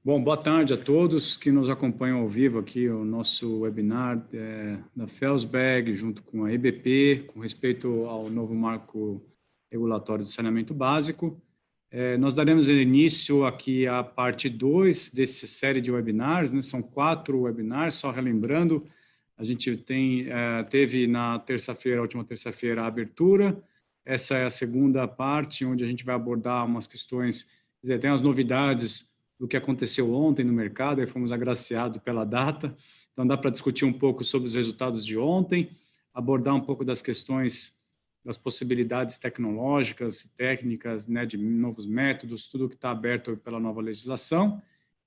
Bom, boa tarde a todos que nos acompanham ao vivo aqui, o nosso webinar da Felsberg, junto com a EBP, com respeito ao novo marco regulatório do saneamento básico. Nós daremos início aqui à parte 2 dessa série de webinars, né? São 4 webinars, só relembrando, a gente teve na terça-feira, última terça-feira, a abertura. Essa é a segunda parte, onde a gente vai abordar umas questões, tem as novidades do que aconteceu ontem no mercado, e fomos agraciados pela data, então dá para discutir um pouco sobre os resultados de ontem, abordar um pouco das questões, das possibilidades tecnológicas, técnicas, né, de novos métodos, tudo que está aberto pela nova legislação,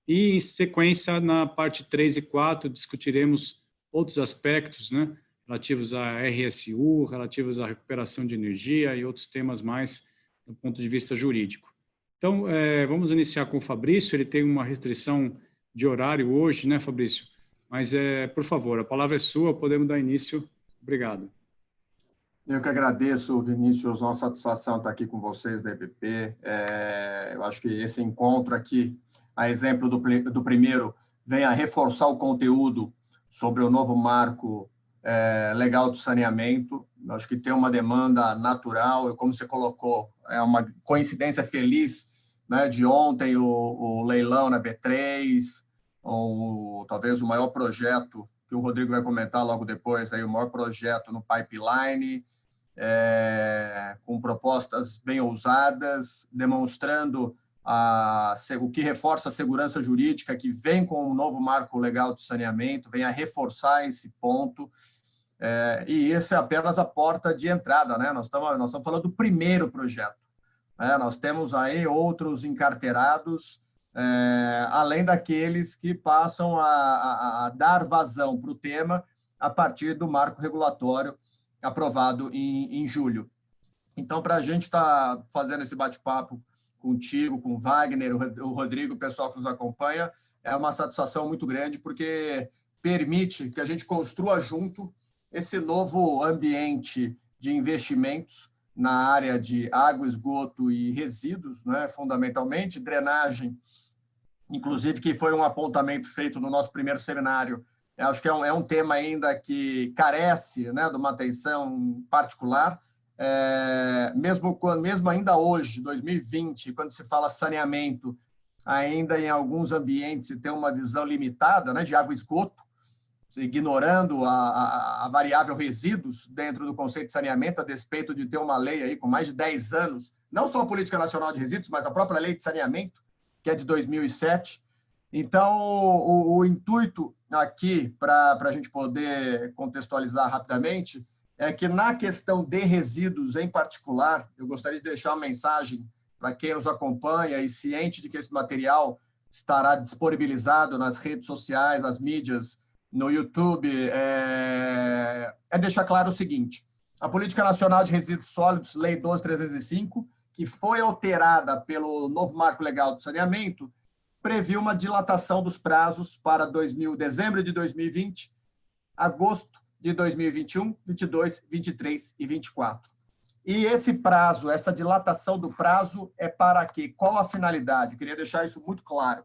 e em sequência, na parte 3 e 4, discutiremos outros aspectos, né, relativos à RSU, relativos à recuperação de energia e outros temas mais do ponto de vista jurídico. Então, vamos iniciar com o Fabrício, ele tem uma restrição de horário hoje, né, Fabrício? Mas, por favor, a palavra é sua, podemos dar início. Obrigado. Eu que agradeço, Vinícius, uma satisfação estar aqui com vocês da EBP. Eu acho que esse encontro aqui, a exemplo do primeiro, vem a reforçar o conteúdo sobre o novo marco legal do saneamento. Eu acho que tem uma demanda natural, e como você colocou, é uma coincidência feliz, né, de ontem, o leilão na B3, talvez o maior projeto, que o Rodrigo vai comentar logo depois, aí, o maior projeto no pipeline, com propostas bem ousadas, demonstrando o que reforça a segurança jurídica, que vem com o novo marco legal do saneamento, vem a reforçar esse ponto, e esse é apenas a porta de entrada, né? Nós estamos falando do primeiro projeto. Nós temos aí outros encarteirados, além daqueles que passam a dar vazão para o tema a partir do marco regulatório aprovado em julho. Então, para a gente estar fazendo esse bate-papo contigo, com o Wagner, o Rodrigo, o pessoal que nos acompanha, é uma satisfação muito grande, porque permite que a gente construa junto esse novo ambiente de investimentos na área de água, esgoto e resíduos, né, fundamentalmente, drenagem, inclusive, que foi um apontamento feito no nosso primeiro seminário. Eu acho que é um tema ainda que carece, né, de uma atenção particular, mesmo ainda hoje, 2020, quando se fala saneamento, ainda em alguns ambientes se tem uma visão limitada, né, de água e esgoto, ignorando a variável resíduos dentro do conceito de saneamento, a despeito de ter uma lei aí com mais de 10 anos, não só a Política Nacional de Resíduos, mas a própria Lei de Saneamento, que é de 2007. Então, o intuito aqui, para a gente poder contextualizar rapidamente, é que na questão de resíduos em particular, eu gostaria de deixar uma mensagem para quem nos acompanha e ciente de que esse material estará disponibilizado nas redes sociais, nas mídias, no YouTube, deixar claro o seguinte: a Política Nacional de Resíduos Sólidos, Lei 12.305, que foi alterada pelo novo Marco Legal do Saneamento, previu uma dilatação dos prazos para dezembro de 2020, agosto de 2021, 22, 23 e 24. E esse prazo, essa dilatação do prazo é para quê? Qual a finalidade? Eu queria deixar isso muito claro.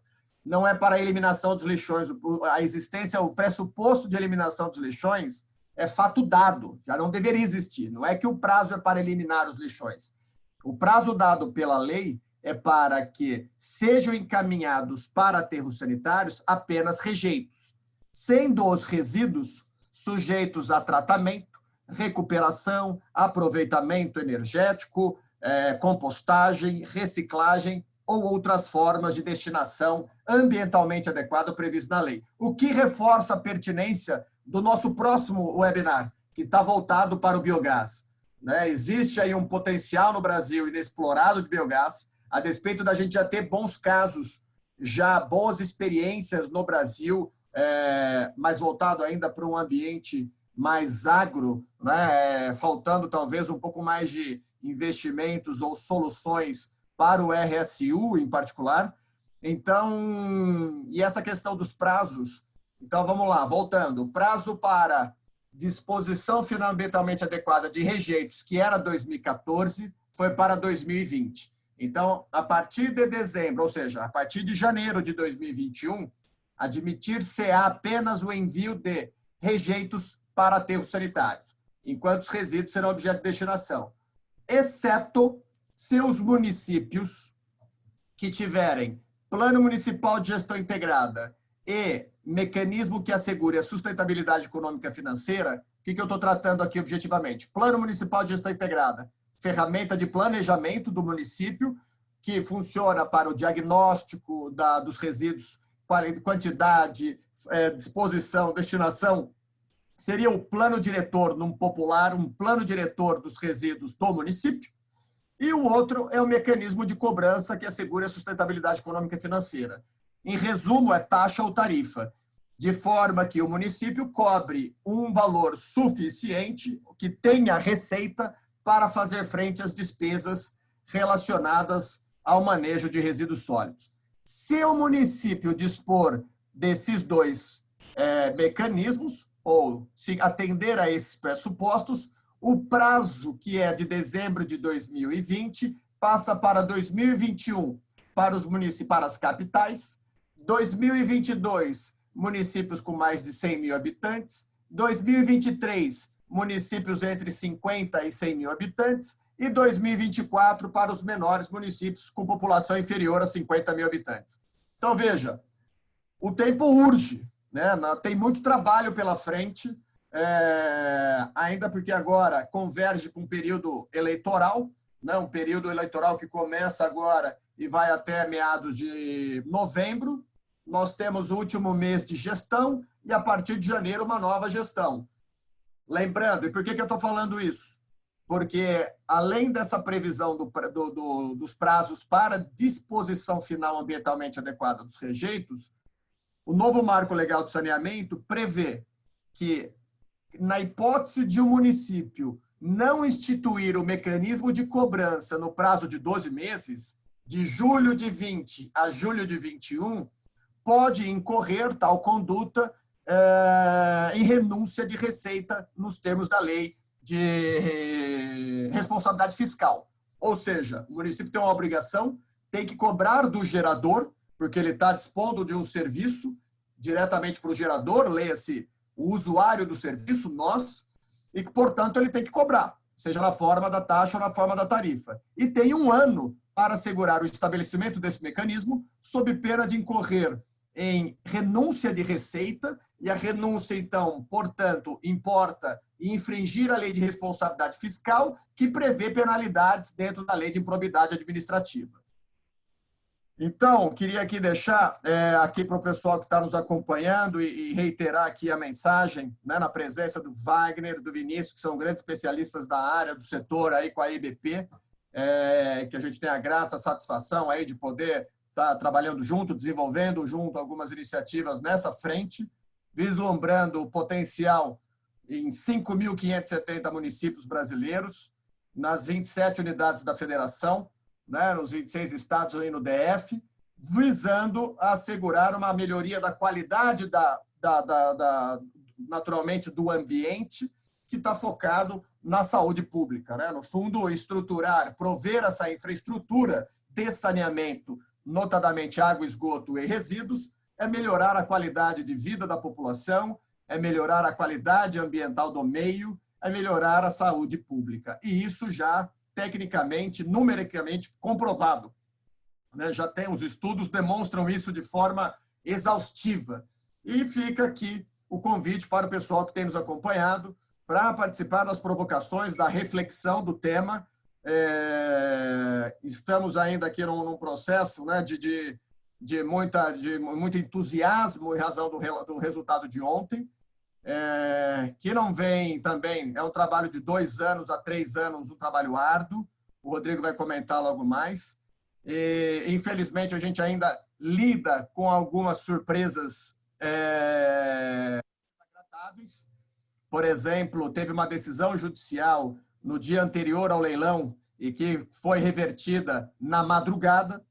Não é para a eliminação dos lixões. A existência, o pressuposto de eliminação dos lixões é fato dado, já não deveria existir. Não é que o prazo é para eliminar os lixões. O prazo dado pela lei é para que sejam encaminhados para aterros sanitários apenas rejeitos, sendo os resíduos sujeitos a tratamento, recuperação, aproveitamento energético, compostagem, reciclagem, ou outras formas de destinação ambientalmente adequada prevista na lei. O que reforça a pertinência do nosso próximo webinar, que está voltado para o biogás. Né? Existe aí um potencial no Brasil inexplorado de biogás, a despeito da gente já ter bons casos, já boas experiências no Brasil, mas voltado ainda para um ambiente mais agro, né? Faltando talvez um pouco mais de investimentos ou soluções para o RSU em particular. Então, e essa questão dos prazos, então vamos lá, voltando, o prazo para disposição final ambientalmente adequada de rejeitos, que era 2014, foi para 2020. Então, a partir de dezembro, ou seja, a partir de janeiro de 2021, admitir-se-á apenas o envio de rejeitos para aterros sanitários, enquanto os resíduos serão objeto de destinação, exceto se os municípios que tiverem Plano Municipal de Gestão Integrada e mecanismo que assegure a sustentabilidade econômica e financeira. O que eu estou tratando aqui objetivamente? Plano Municipal de Gestão Integrada, ferramenta de planejamento do município, que funciona para o diagnóstico dos resíduos, quantidade, disposição, destinação. Seria o plano diretor, num popular, um plano diretor dos resíduos do município. E o outro é o mecanismo de cobrança que assegura a sustentabilidade econômica e financeira. Em resumo, é taxa ou tarifa, de forma que o município cobre um valor suficiente, que tenha receita para fazer frente às despesas relacionadas ao manejo de resíduos sólidos. Se o município dispor desses dois mecanismos, ou se atender a esses pressupostos, o prazo, que é de dezembro de 2020, passa para 2021 para as capitais, 2022, municípios com mais de 100 mil habitantes, 2023, municípios entre 50 e 100 mil habitantes, e 2024 para os menores municípios com população inferior a 50 mil habitantes. Então, veja, o tempo urge, né? Tem muito trabalho pela frente, ainda porque agora converge com um período eleitoral, né? Um período eleitoral que começa agora e vai até meados de novembro. Nós temos o último mês de gestão e, a partir de janeiro, uma nova gestão. Lembrando, e por que eu estou falando isso? Porque, além dessa previsão dos prazos para disposição final ambientalmente adequada dos rejeitos, o novo Marco Legal do Saneamento prevê que, na hipótese de um município não instituir o mecanismo de cobrança no prazo de 12 meses, de julho de 20 a julho de 21, pode incorrer tal conduta em renúncia de receita nos termos da lei de responsabilidade fiscal. Ou seja, o município tem uma obrigação, tem que cobrar do gerador, porque ele está dispondo de um serviço diretamente para o gerador, leia-se o usuário do serviço, nós, e que, portanto, ele tem que cobrar, seja na forma da taxa ou na forma da tarifa. E tem um ano para assegurar o estabelecimento desse mecanismo, sob pena de incorrer em renúncia de receita, e a renúncia, então, portanto, importa infringir a lei de responsabilidade fiscal, que prevê penalidades dentro da lei de improbidade administrativa. Então, queria aqui deixar aqui para o pessoal que está nos acompanhando e reiterar aqui a mensagem, né, na presença do Wagner, do Vinícius, que são grandes especialistas da área, do setor aí com a IBP, que a gente tem a grata satisfação aí de poder estar trabalhando junto, desenvolvendo junto algumas iniciativas nessa frente, vislumbrando o potencial em 5.570 municípios brasileiros, nas 27 unidades da federação, né, nos 26 estados e no DF, visando assegurar uma melhoria da qualidade naturalmente do ambiente, que está focado na saúde pública, né? No fundo, estruturar, prover essa infraestrutura de saneamento, notadamente água, esgoto e resíduos, é melhorar a qualidade de vida da população, é melhorar a qualidade ambiental do meio, é melhorar a saúde pública. E isso já tecnicamente, numericamente comprovado, né? Já tem os estudos demonstram isso de forma exaustiva. E fica aqui o convite para o pessoal que tem nos acompanhado para participar das provocações, da reflexão do tema. Estamos ainda aqui num processo, né, de muito entusiasmo em razão do resultado de ontem, que não vem também, é um trabalho de 2 anos a 3 anos, um trabalho árduo. O Rodrigo vai comentar logo mais. E, infelizmente, a gente ainda lida com algumas surpresas desagradáveis. Por exemplo, teve uma decisão judicial no dia anterior ao leilão e que foi revertida na madrugada,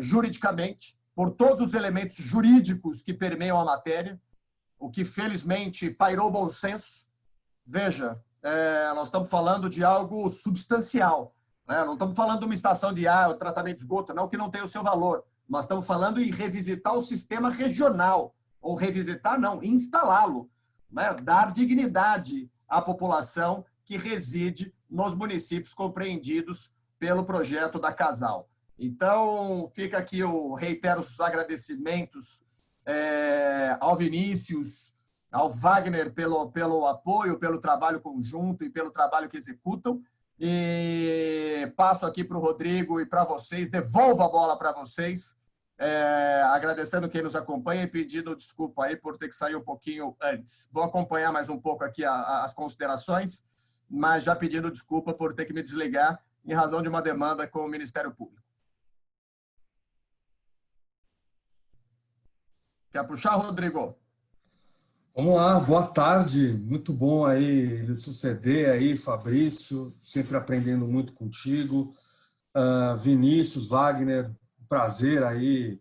juridicamente, por todos os elementos jurídicos que permeiam a matéria, o que, felizmente, pairou bom senso. Veja, nós estamos falando de algo substancial. né? Não estamos falando de uma estação de ar, ou tratamento de esgoto, não, que não tem o seu valor. Nós estamos falando em revisitar o sistema regional, ou revisitar, não, instalá-lo, né? Dar dignidade à população que reside nos municípios compreendidos pelo projeto da Casal. Então, fica aqui, eu reitero os agradecimentos ao Vinícius, ao Wagner pelo apoio, pelo trabalho conjunto e pelo trabalho que executam. E passo aqui para o Rodrigo e para vocês, devolvo a bola para vocês, agradecendo quem nos acompanha e pedindo desculpa aí por ter que sair um pouquinho antes. Vou acompanhar mais um pouco aqui as considerações, mas já pedindo desculpa por ter que me desligar em razão de uma demanda com o Ministério Público. Quer puxar, Rodrigo? Vamos lá, boa tarde, muito bom aí lhe suceder aí, Fabrício, sempre aprendendo muito contigo. Vinícius, Wagner, prazer aí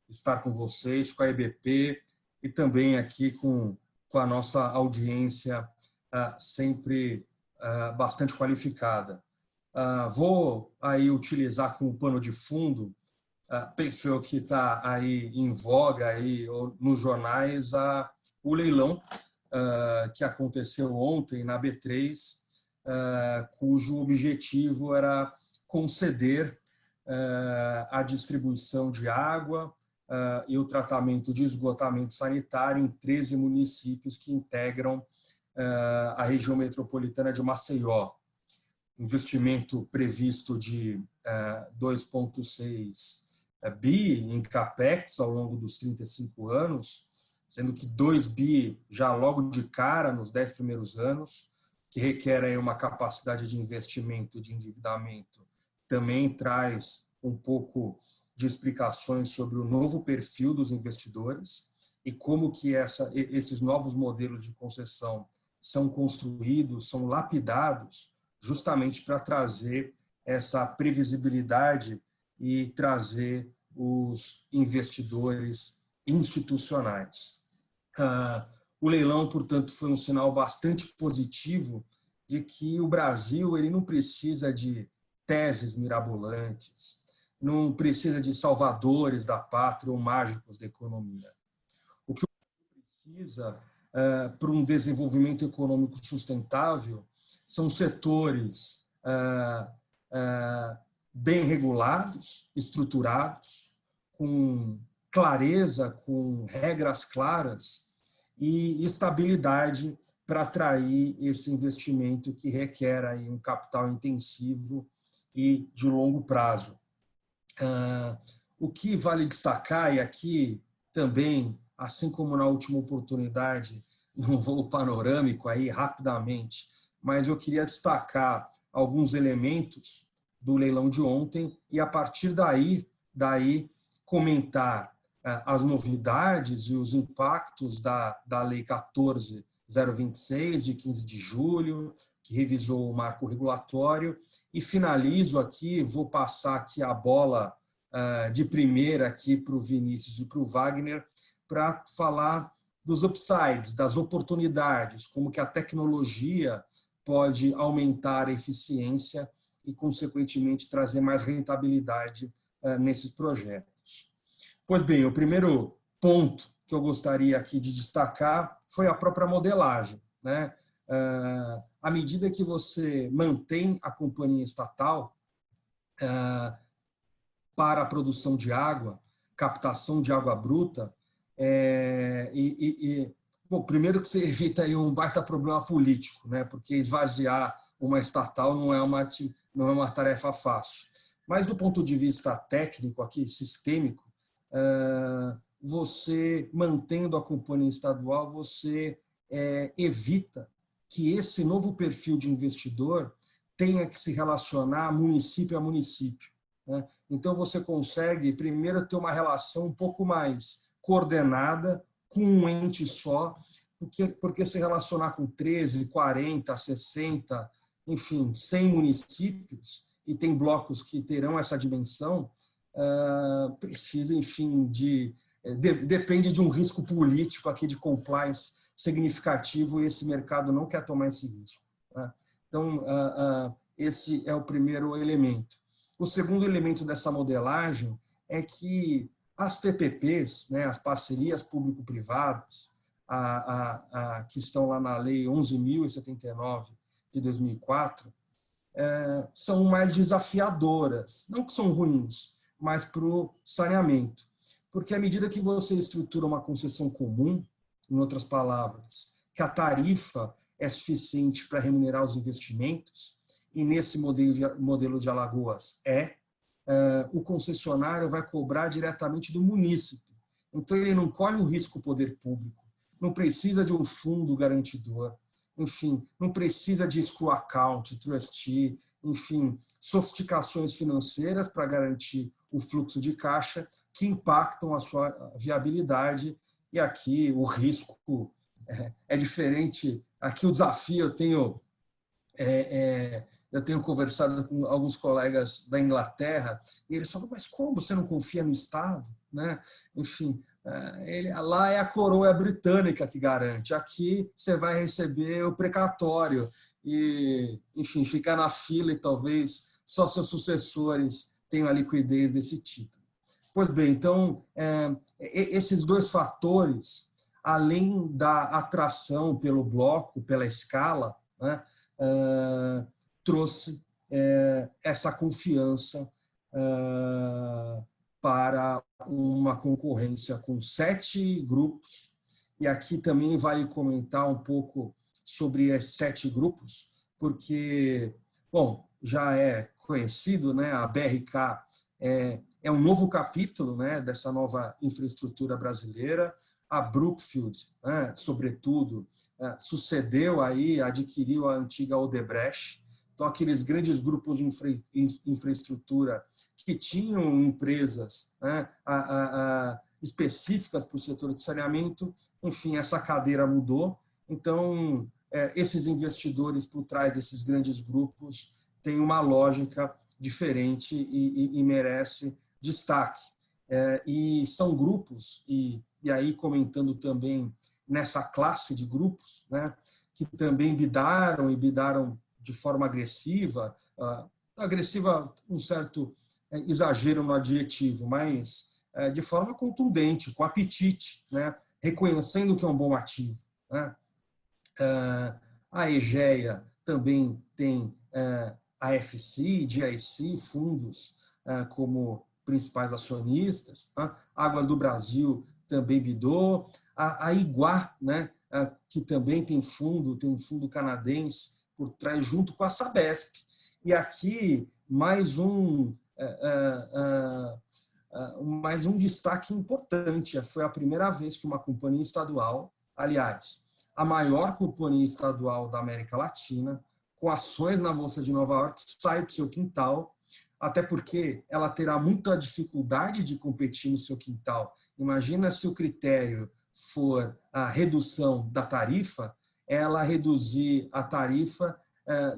estar com vocês, com a EBP e também aqui com a nossa audiência sempre bastante qualificada. Vou aí utilizar como pano de fundo, pensou que está aí em voga aí nos jornais o leilão que aconteceu ontem na B3, cujo objetivo era conceder a distribuição de água e o tratamento de esgotamento sanitário em 13 municípios que integram a região metropolitana de Maceió. Investimento previsto de 2,6 bi em CAPEX ao longo dos 35 anos, sendo que 2 bi já logo de cara nos 10 primeiros anos, que requer aí uma capacidade de investimento, de endividamento. Também traz um pouco de explicações sobre o novo perfil dos investidores e como que esses novos modelos de concessão são construídos, são lapidados, justamente para trazer essa previsibilidade e trazer os investidores institucionais. O leilão, portanto, foi um sinal bastante positivo de que o Brasil ele não precisa de teses mirabolantes, não precisa de salvadores da pátria ou mágicos da economia. O que o Brasil precisa para um desenvolvimento econômico sustentável são setores bem regulados, estruturados, com clareza, com regras claras e estabilidade para atrair esse investimento que requer aí um capital intensivo e de longo prazo. O que vale destacar, e aqui também, assim como na última oportunidade, num voo panorâmico aí rapidamente, mas eu queria destacar alguns elementos do leilão de ontem e, a partir daí comentar as novidades e os impactos da Lei 14.026, de 15 de julho, que revisou o marco regulatório, e finalizo aqui, vou passar aqui a bola de primeira aqui para o Vinícius e para o Wagner, para falar dos upsides, das oportunidades, como que a tecnologia pode aumentar a eficiência e, consequentemente, trazer mais rentabilidade nesses projetos. Pois bem, o primeiro ponto que eu gostaria aqui de destacar foi a própria modelagem, né? À medida que você mantém a companhia estatal para a produção de água, captação de água bruta, bom, primeiro que você evita aí um baita problema político, né? Porque esvaziar uma estatal não é uma tarefa fácil. Mas do ponto de vista técnico, aqui, sistêmico, você, mantendo a companhia estadual, você evita que esse novo perfil de investidor tenha que se relacionar município a município, né? Então, você consegue, primeiro, ter uma relação um pouco mais coordenada com um ente só, porque se relacionar com 13, 40, 60, enfim, 100 municípios, e tem blocos que terão essa dimensão, precisa, enfim, depende de um risco político aqui de compliance significativo, e esse mercado não quer tomar esse risco, né? Então, Esse é o primeiro elemento. O segundo elemento dessa modelagem é que as PPPs, né, as parcerias público-privadas, que estão lá na Lei 11.079 de 2004, são mais desafiadoras. Não que são ruins, mas para o saneamento. Porque à medida que você estrutura uma concessão comum, em outras palavras, que a tarifa é suficiente para remunerar os investimentos, e nesse modelo de Alagoas o concessionário vai cobrar diretamente do munícipe. Então, ele não corre o risco do poder público, não precisa de um fundo garantidor, enfim, não precisa de escrow account, trustee, enfim, sofisticações financeiras para garantir o fluxo de caixa que impactam a sua viabilidade. E aqui o risco é diferente. Aqui o desafio, eu tenho conversado com alguns colegas da Inglaterra e eles falam, mas como você não confia no Estado? Né? Enfim, lá é a coroa britânica que garante. Aqui você vai receber o precatório e, enfim, ficar na fila e talvez só seus sucessores tenham a liquidez desse título. Pois bem, então, esses dois fatores, além da atração pelo bloco, pela escala, né, trouxe essa confiança para uma concorrência com 7 grupos. E aqui também vale comentar um pouco sobre esses 7 grupos, porque, bom, já é conhecido, né, a BRK é um novo capítulo, né, dessa nova infraestrutura brasileira. A Brookfield, né, sobretudo, sucedeu aí, adquiriu a antiga Odebrecht. Então, aqueles grandes grupos de infraestrutura que tinham empresas, né, específicas para o setor de saneamento, enfim, essa cadeira mudou. Então, esses investidores por trás desses grandes grupos têm uma lógica diferente e merece destaque. E são grupos, e aí comentando também nessa classe de grupos, né, que também bidaram de forma agressiva, um certo exagero no adjetivo, mas de forma contundente, com apetite, né, reconhecendo que é um bom ativo. Né. A Egea também tem a FC, GIC, fundos como principais acionistas. Águas do Brasil também bidou. A Iguá, né, que também tem um fundo canadense por trás, junto com a Sabesp. E aqui mais um destaque importante. Foi a primeira vez que uma companhia estadual, aliás, a maior companhia estadual da América Latina, com ações na Bolsa de Nova York, sai do seu quintal, até porque ela terá muita dificuldade de competir no seu quintal. Imagina se o critério for a redução da tarifa, ela reduzir a tarifa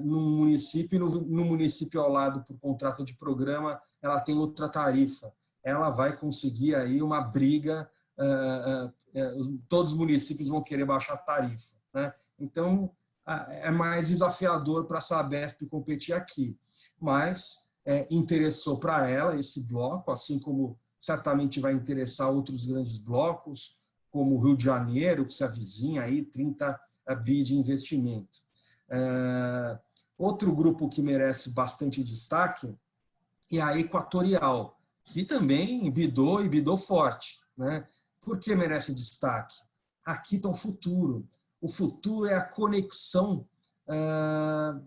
no município ao lado, por contrato de programa, ela tem outra tarifa. Ela vai conseguir aí uma briga, todos os municípios vão querer baixar a tarifa. Né? Então, é mais desafiador para a Sabesp competir aqui. Mas interessou para ela esse bloco, assim como certamente vai interessar outros grandes blocos, como o Rio de Janeiro, que se avizinha aí 30 bi de investimento. Outro grupo que merece bastante destaque é a Equatorial, que também bidou e bidou forte. Né? Por que merece destaque? Aqui está o futuro. O futuro é a conexão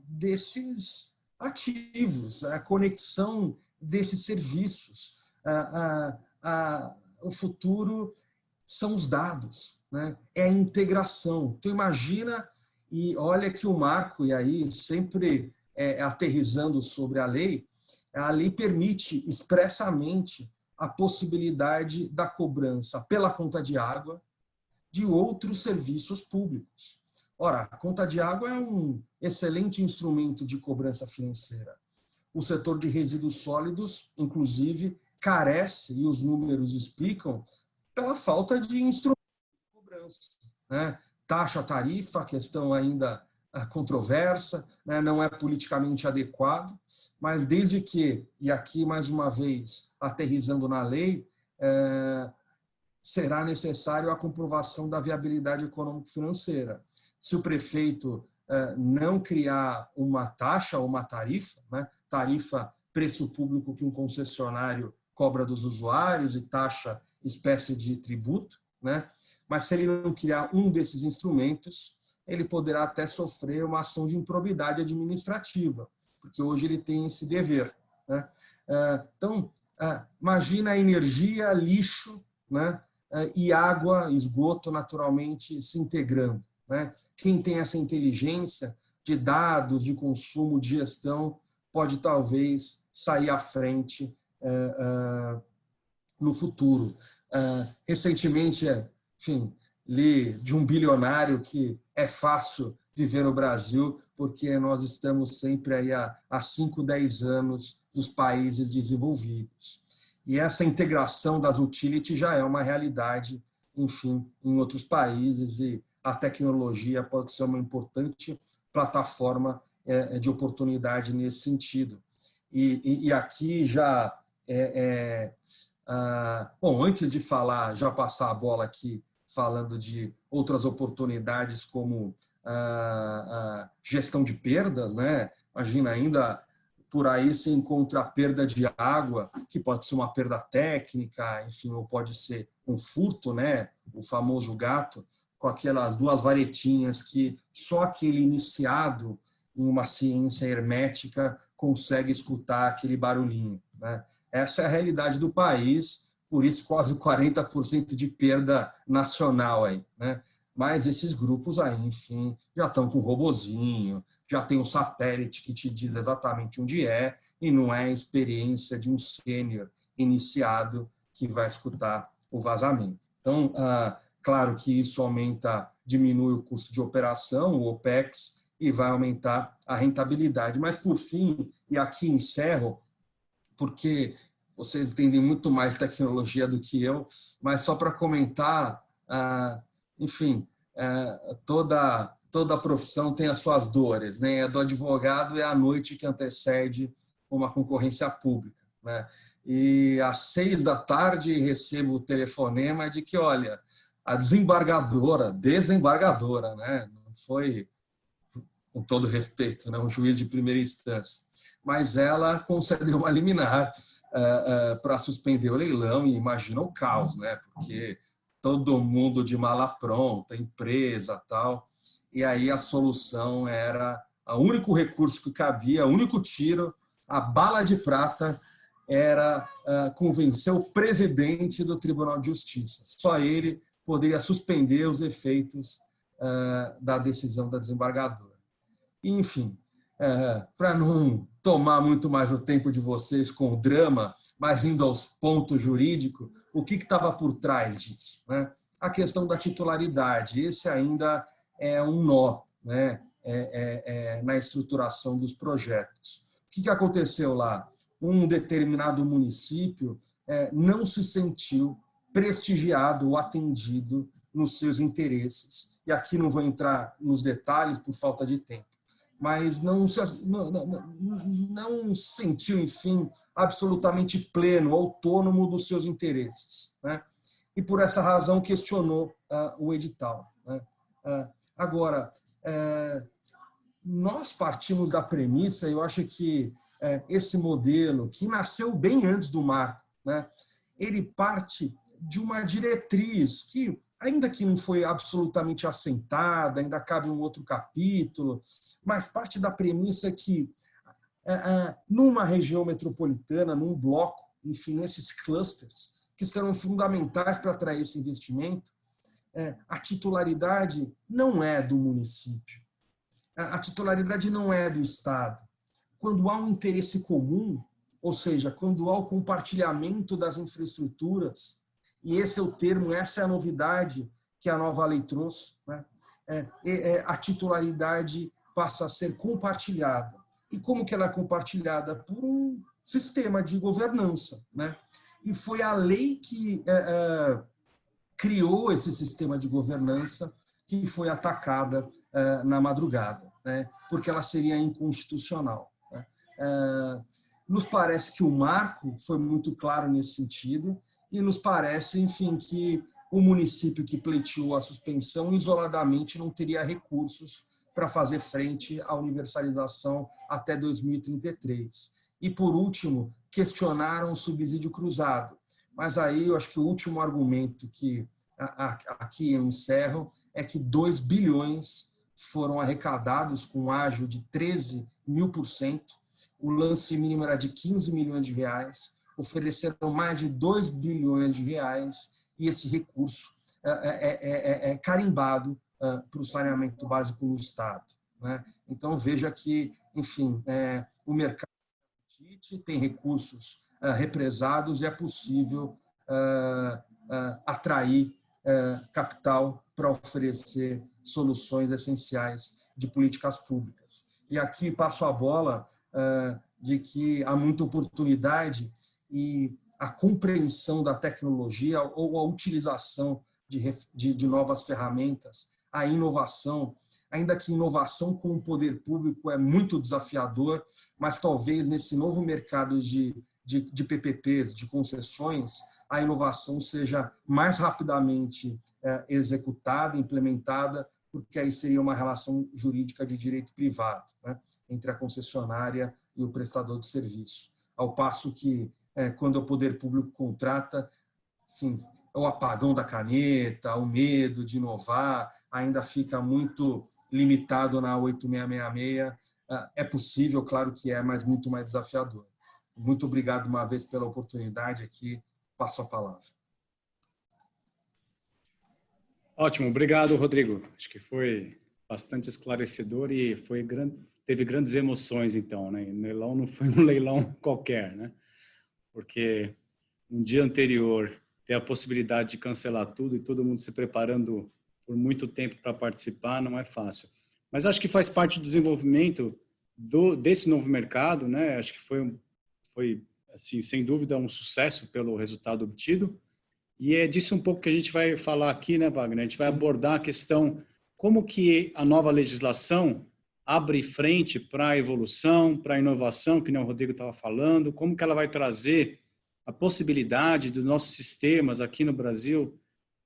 desses ativos, a conexão desses serviços. O futuro são os dados, né? É a integração. Então, imagina, e olha que o marco, e aí sempre aterrissando sobre a lei permite expressamente a possibilidade da cobrança pela conta de água de outros serviços públicos. Ora, a conta de água é um excelente instrumento de cobrança financeira. O setor de resíduos sólidos, inclusive, carece, e os números explicam, pela falta de instrumento de cobrança. Né? Taxa, tarifa, questão ainda controversa, né, não é politicamente adequado, mas desde que, e aqui mais uma vez aterrissando na lei, será necessário a comprovação da viabilidade econômico-financeira. Se o prefeito não criar uma taxa ou uma tarifa, né, tarifa preço público que um concessionário cobra dos usuários e taxa espécie de tributo, né, mas se ele não criar um desses instrumentos, ele poderá até sofrer uma ação de improbidade administrativa, porque hoje ele tem esse dever, né? Então, imagina energia, lixo, né? E água, esgoto, naturalmente, se integrando, né? Quem tem essa inteligência de dados, de consumo, de gestão, pode talvez sair à frente no futuro. Recentemente, enfim, li de um bilionário que é fácil viver no Brasil porque nós estamos sempre aí há 5, 10 anos dos países desenvolvidos. E essa integração das utilities já é uma realidade, enfim, em outros países, e a tecnologia pode ser uma importante plataforma de oportunidade nesse sentido. E aqui já... bom, antes de falar, já passar a bola aqui, falando de outras oportunidades como gestão de perdas, né? Imagina, ainda por aí se encontra a perda de água, que pode ser uma perda técnica, enfim, ou pode ser um furto, né? O famoso gato, com aquelas 2 varetinhas que só aquele iniciado em uma ciência hermética consegue escutar aquele barulhinho, né? Essa é a realidade do país, por isso quase 40% de perda nacional aí, né? Mas esses grupos aí, enfim, já estão com robozinho, já tem um satélite que te diz exatamente onde é, e não é a experiência de um sênior iniciado que vai escutar o vazamento. Então, claro que isso diminui o custo de operação, o OPEX, e vai aumentar a rentabilidade. Mas, por fim, e aqui encerro, porque vocês entendem muito mais tecnologia do que eu, mas só para comentar, enfim, toda profissão tem as suas dores, né? A do advogado é a noite que antecede uma concorrência pública, né? E às 6 da tarde recebo o telefonema de que, olha, a desembargadora, né? Não foi, com todo respeito, né, um juiz de primeira instância, mas ela concedeu uma liminar para suspender o leilão, e imagina o caos, né? Porque todo mundo de mala pronta, empresa, tal, e aí a solução era, o único recurso que cabia, o único tiro, a bala de prata, era convencer o presidente do Tribunal de Justiça. Só ele poderia suspender os efeitos da decisão da desembargadora. Enfim, para não tomar muito mais o tempo de vocês com o drama, mas indo aos pontos jurídicos, o que estava por trás disso, né? A questão da titularidade. Esse ainda é um nó, né? Na estruturação dos projetos. O que aconteceu lá? Um determinado município não se sentiu prestigiado ou atendido nos seus interesses. E aqui não vou entrar nos detalhes por falta de tempo, mas não se sentiu, enfim, absolutamente pleno, autônomo dos seus interesses, né? E por essa razão questionou o edital, né? Agora, nós partimos da premissa, eu acho que esse modelo, que nasceu bem antes do marco, né, ele parte de uma diretriz que, ainda que não foi absolutamente assentada, ainda cabe um outro capítulo, mas parte da premissa que, numa região metropolitana, num bloco, enfim, esses clusters, que serão fundamentais para atrair esse investimento, a titularidade não é do município, a titularidade não é do Estado. Quando há um interesse comum, ou seja, quando há o compartilhamento das infraestruturas, e esse é o termo, essa é a novidade que a nova lei trouxe, né? A titularidade passa a ser compartilhada. E como que ela é compartilhada? Por um sistema de governança, né? E foi a lei que criou esse sistema de governança que foi atacada na madrugada. né, porque ela seria inconstitucional. Né? Nos parece que o marco foi muito claro nesse sentido e nos parece, enfim, que o município que pleiteou a suspensão isoladamente não teria recursos para fazer frente à universalização até 2033. E, por último, questionaram o subsídio cruzado. Mas aí eu acho que o último argumento que aqui eu encerro é que 2 bilhões foram arrecadados com um ágio de 13.000%, o lance mínimo era de 15 milhões de reais, ofereceram mais de 2 bilhões de reais e esse recurso é carimbado para o saneamento básico no Estado. Né? Então, veja que, enfim, o mercado tem recursos represados e é possível atrair capital para oferecer soluções essenciais de políticas públicas. E aqui passo a bola de que há muita oportunidade e a compreensão da tecnologia ou a utilização de novas ferramentas, a inovação, ainda que inovação com o poder público é muito desafiador, mas talvez nesse novo mercado de PPPs, de concessões, a inovação seja mais rapidamente executada, implementada, porque aí seria uma relação jurídica de direito privado, né, entre a concessionária e o prestador de serviço. Ao passo que, quando o poder público contrata, enfim, o apagão da caneta, o medo de inovar, ainda fica muito limitado na 8666. É possível, claro que é, mas muito mais desafiador. Muito obrigado uma vez pela oportunidade aqui. Passo a palavra. Ótimo, obrigado, Rodrigo. Acho que foi bastante esclarecedor e teve grandes emoções, então, né? O leilão não foi um leilão qualquer, né? Porque um dia anterior ter a possibilidade de cancelar tudo e todo mundo se preparando por muito tempo para participar não é fácil. Mas acho que faz parte do desenvolvimento desse novo mercado, né? Acho que foi assim, sem dúvida, um sucesso pelo resultado obtido. E é disso um pouco que a gente vai falar aqui, né, Wagner? A gente vai abordar a questão como que a nova legislação abre frente para a evolução, para a inovação, que nem o Rodrigo estava falando, como que ela vai trazer a possibilidade dos nossos sistemas aqui no Brasil,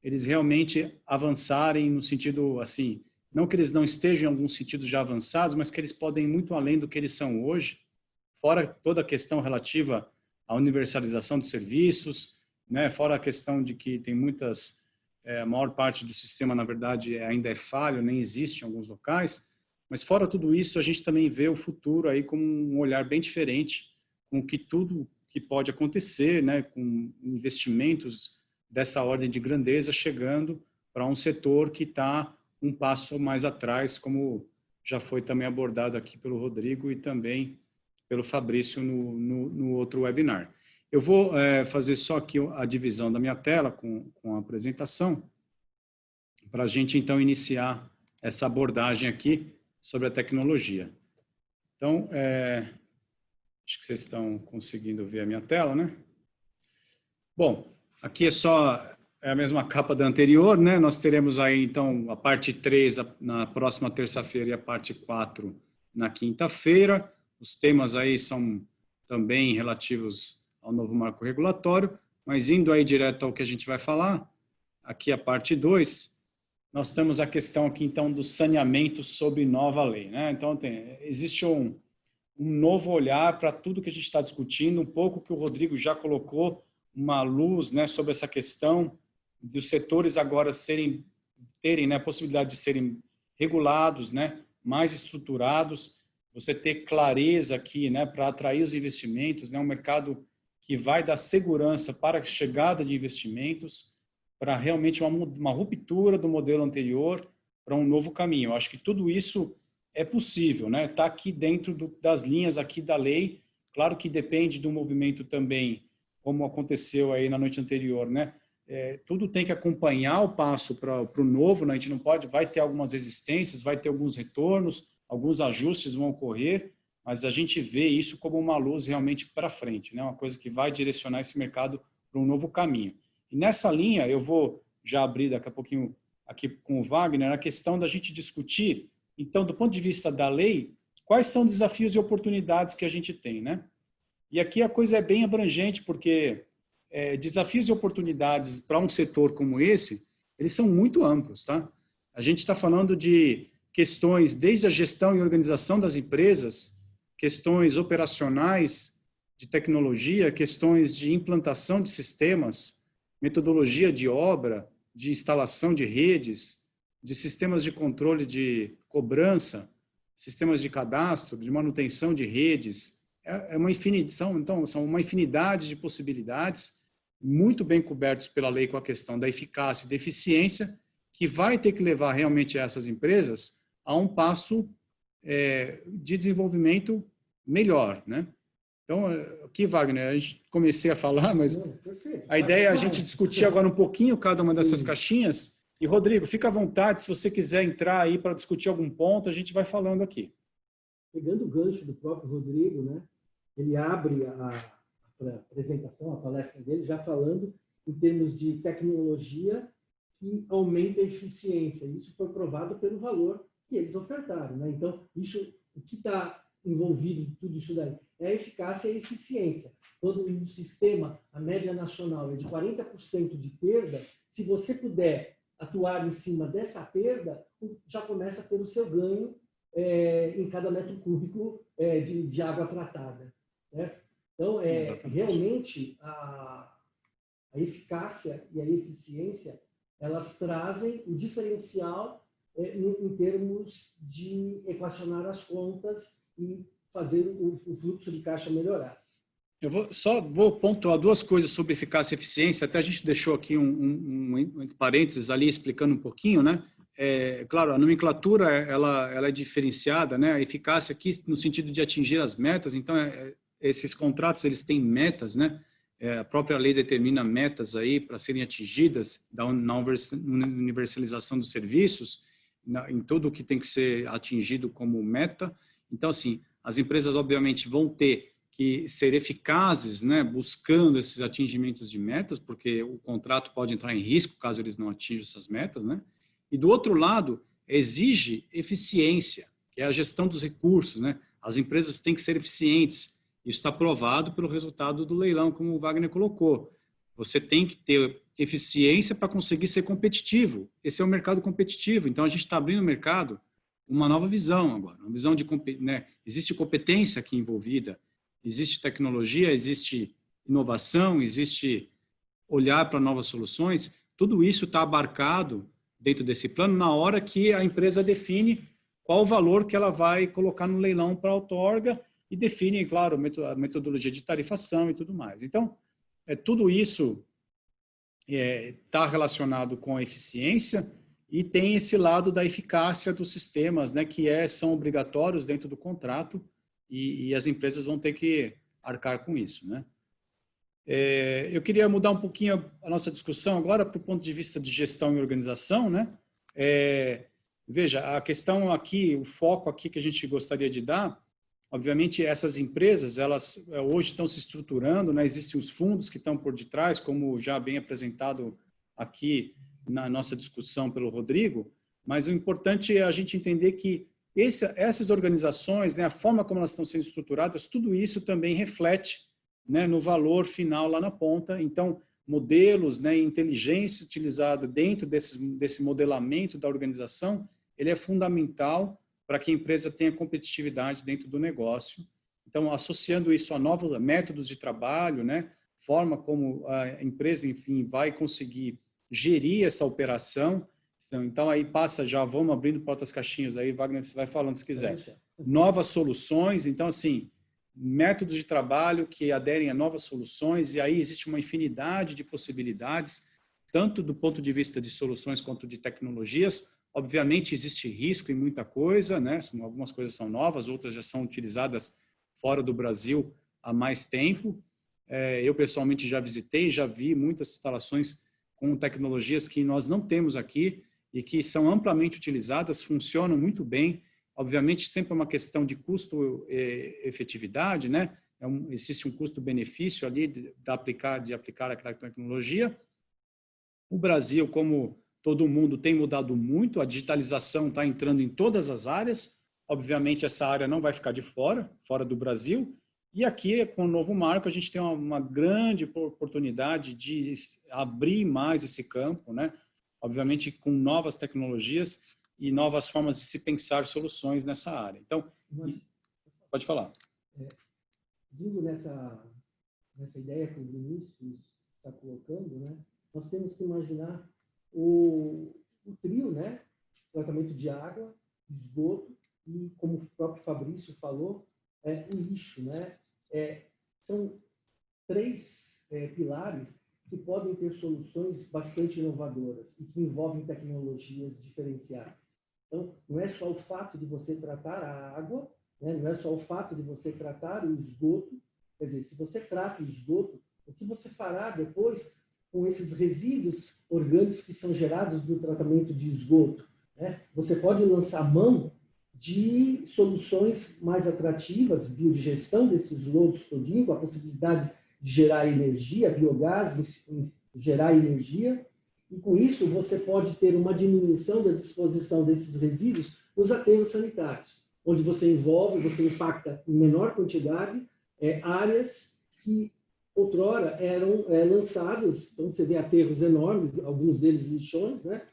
eles realmente avançarem no sentido, assim, não que eles não estejam em algum sentido já avançados, mas que eles podem ir muito além do que eles são hoje, fora toda a questão relativa à universalização de serviços, né? Fora a questão de que tem a maior parte do sistema, na verdade, ainda é falho, nem existe em alguns locais, mas fora tudo isso, a gente também vê o futuro aí com um olhar bem diferente, com que tudo que pode acontecer, né? Com investimentos dessa ordem de grandeza chegando para um setor que está um passo mais atrás, como já foi também abordado aqui pelo Rodrigo e também pelo Fabrício no outro webinar. Eu vou fazer só aqui a divisão da minha tela com a apresentação, para a gente, então, iniciar essa abordagem aqui sobre a tecnologia. Então, acho que vocês estão conseguindo ver a minha tela, né? Bom, aqui é a mesma capa da anterior, né? Nós teremos aí, então, a parte 3 na próxima terça-feira e a parte 4 na quinta-feira. Os temas aí são também relativos ao novo marco regulatório, mas indo aí direto ao que a gente vai falar, aqui a parte 2, nós temos a questão aqui, então, do saneamento sob nova lei, né? Então, existe um novo olhar para tudo que a gente está discutindo, um pouco que o Rodrigo já colocou uma luz, né, sobre essa questão dos setores agora terem, né, a possibilidade de serem regulados, né, mais estruturados, você ter clareza aqui, né, para atrair os investimentos, né, um mercado que vai dar segurança para a chegada de investimentos, para realmente uma ruptura do modelo anterior para um novo caminho. Eu acho que tudo isso é possível, né? Está aqui dentro das linhas aqui da lei. Claro que depende do movimento também, como aconteceu aí na noite anterior, né? Tudo tem que acompanhar o passo para o novo, né? A gente não pode, vai ter algumas resistências, vai ter alguns retornos, alguns ajustes vão ocorrer, mas a gente vê isso como uma luz realmente para frente, né? Uma coisa que vai direcionar esse mercado para um novo caminho. E nessa linha, eu vou já abrir daqui a pouquinho aqui com o Wagner a questão da gente discutir Então, do ponto de vista da lei, quais são desafios e oportunidades que a gente tem, né? E aqui a coisa é bem abrangente, porque desafios e oportunidades para um setor como esse, eles são muito amplos, tá? A gente está falando de questões desde a gestão e organização das empresas, questões operacionais de tecnologia, questões de implantação de sistemas, metodologia de obra, de instalação de redes, de sistemas de controle de cobrança, sistemas de cadastro, de manutenção de redes. São uma infinidade de possibilidades, muito bem cobertos pela lei com a questão da eficácia e da eficiência, que vai ter que levar realmente essas empresas a um passo de desenvolvimento melhor, né? Então, aqui, Wagner, a gente comecei a falar, mas a ideia é a gente discutir agora um pouquinho cada uma dessas caixinhas. E, Rodrigo, fica à vontade, se você quiser entrar aí para discutir algum ponto, a gente vai falando aqui. Pegando o gancho do próprio Rodrigo, né? Ele abre a apresentação, a palestra dele, já falando em termos de tecnologia que aumenta a eficiência. Isso foi provado pelo valor que eles ofertaram, né? Então, o que está envolvido em tudo isso daí é a eficácia e a eficiência. Quando no sistema a média nacional é de 40% de perda, se você puder atuar em cima dessa perda, já começa a ter o seu ganho em cada metro cúbico de água tratada, certo? Então, realmente, a eficácia e a eficiência, elas trazem o diferencial em termos de equacionar as contas e fazer o fluxo de caixa melhorar. Eu vou pontuar duas coisas sobre eficácia e eficiência, até a gente deixou aqui um parênteses ali explicando um pouquinho, né? Claro, a nomenclatura ela é diferenciada, né? A eficácia aqui no sentido de atingir as metas, então esses contratos eles têm metas, né? A própria lei determina metas aí para serem atingidas na universalização dos serviços, em tudo o que tem que ser atingido como meta. Então, assim, as empresas obviamente vão ter que ser eficazes, né, buscando esses atingimentos de metas, porque o contrato pode entrar em risco caso eles não atinjam essas metas, né? E do outro lado, exige eficiência, que é a gestão dos recursos, né? As empresas têm que ser eficientes. Isso está provado pelo resultado do leilão, como o Wagner colocou. Você tem que ter eficiência para conseguir ser competitivo. Esse é o mercado competitivo. Então, a gente está abrindo o mercado uma nova visão agora. Uma visão de, né? Existe competência aqui envolvida, existe tecnologia, existe inovação, existe olhar para novas soluções. Tudo isso está abarcado dentro desse plano na hora que a empresa define qual o valor que ela vai colocar no leilão para a outorga e define, claro, a metodologia de tarifação e tudo mais. Então, tudo isso está relacionado com a eficiência e tem esse lado da eficácia dos sistemas, né, que são obrigatórios dentro do contrato e as empresas vão ter que arcar com isso, né? Eu queria mudar um pouquinho a nossa discussão agora para o ponto de vista de gestão e organização, né? Veja, a questão aqui, o foco aqui que a gente gostaria de dar, obviamente essas empresas, elas hoje estão se estruturando, né? Existem os fundos que estão por detrás, como já bem apresentado aqui na nossa discussão pelo Rodrigo, mas o importante é a gente entender que essas organizações, né, a forma como elas estão sendo estruturadas, tudo isso também reflete, né, no valor final lá na ponta. Então, modelos, né, inteligência utilizada dentro desse modelamento da organização, ele é fundamental para que a empresa tenha competitividade dentro do negócio. Então, associando isso a novos métodos de trabalho, né, forma como a empresa, enfim, vai conseguir gerir essa operação. Então, aí passa já, vamos abrindo para outras caixinhas, aí, Wagner, você vai falando se quiser. Novas soluções, então, assim, métodos de trabalho que aderem a novas soluções, e aí existe uma infinidade de possibilidades, tanto do ponto de vista de soluções quanto de tecnologias. Obviamente, existe risco em muita coisa, né? Algumas coisas são novas, outras já são utilizadas fora do Brasil há mais tempo. Eu, pessoalmente, já visitei, já vi muitas instalações com tecnologias que nós não temos aqui e que são amplamente utilizadas, funcionam muito bem. Obviamente, sempre é uma questão de custo-efetividade, né? Existe um custo-benefício ali de aplicar aquela tecnologia. O Brasil, como todo mundo tem mudado muito, a digitalização está entrando em todas as áreas, obviamente essa área não vai ficar de fora do Brasil, e aqui, com o novo marco, a gente tem uma grande oportunidade de abrir mais esse campo, né? Obviamente com novas tecnologias e novas formas de se pensar soluções nessa área. Então, pode falar. Vindo nessa ideia que o Vinícius está colocando, né? Nós temos que imaginar o trio, né? Tratamento de água, esgoto e, como o próprio Fabrício falou, o lixo, né? São três pilares que podem ter soluções bastante inovadoras e que envolvem tecnologias diferenciadas. Então, não é só o fato de você tratar a água, né? Não é só o fato de você tratar o esgoto. Quer dizer, se você trata o esgoto, o que você fará depois com esses resíduos orgânicos que são gerados do tratamento de esgoto, né? Você pode lançar mão de soluções mais atrativas, biodigestão desses lodos todinho, com a possibilidade de gerar energia, biogás, gerar energia, e com isso você pode ter uma diminuição da disposição desses resíduos nos aterros sanitários, onde você impacta em menor quantidade áreas que outrora eram lançados, então você vê aterros enormes, alguns deles lixões, né?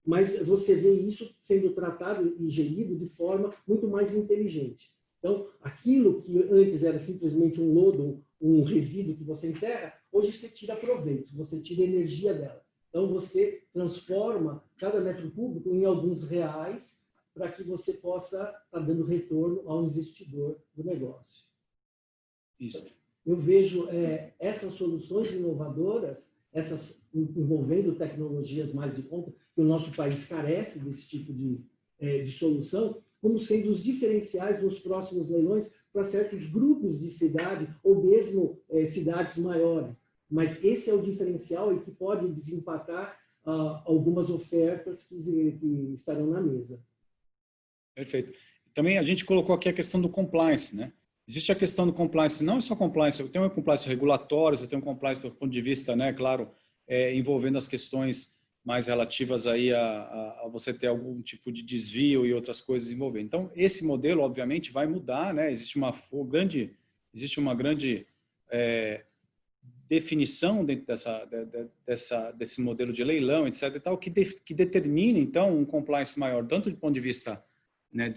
Mas você vê isso sendo tratado e gerido de forma muito mais inteligente. Então, aquilo que antes era simplesmente um lodo, um resíduo que você enterra, hoje você tira proveito, você tira energia dela. Então, você transforma cada metro cúbico em alguns reais para que você possa estar dando retorno ao investidor do negócio. Isso. Eu vejo essas soluções inovadoras, essas envolvendo tecnologias mais de ponta, que o nosso país carece desse tipo de solução, como sendo os diferenciais nos próximos leilões para certos grupos de cidade ou mesmo cidades maiores. Mas esse é o diferencial e que pode desempatar algumas ofertas que estarão na mesa. Perfeito. Também a gente colocou aqui a questão do compliance, né? Existe a questão do compliance, não é só compliance, eu tenho um compliance regulatório, você tem um compliance do ponto de vista, né, claro, envolvendo as questões mais relativas aí a você ter algum tipo de desvio e outras coisas envolvendo. Então, esse modelo, obviamente, vai mudar, né? Existe uma grande definição dentro desse modelo de leilão, etc. e tal, que determina, então, um compliance maior, tanto do ponto de vista, né,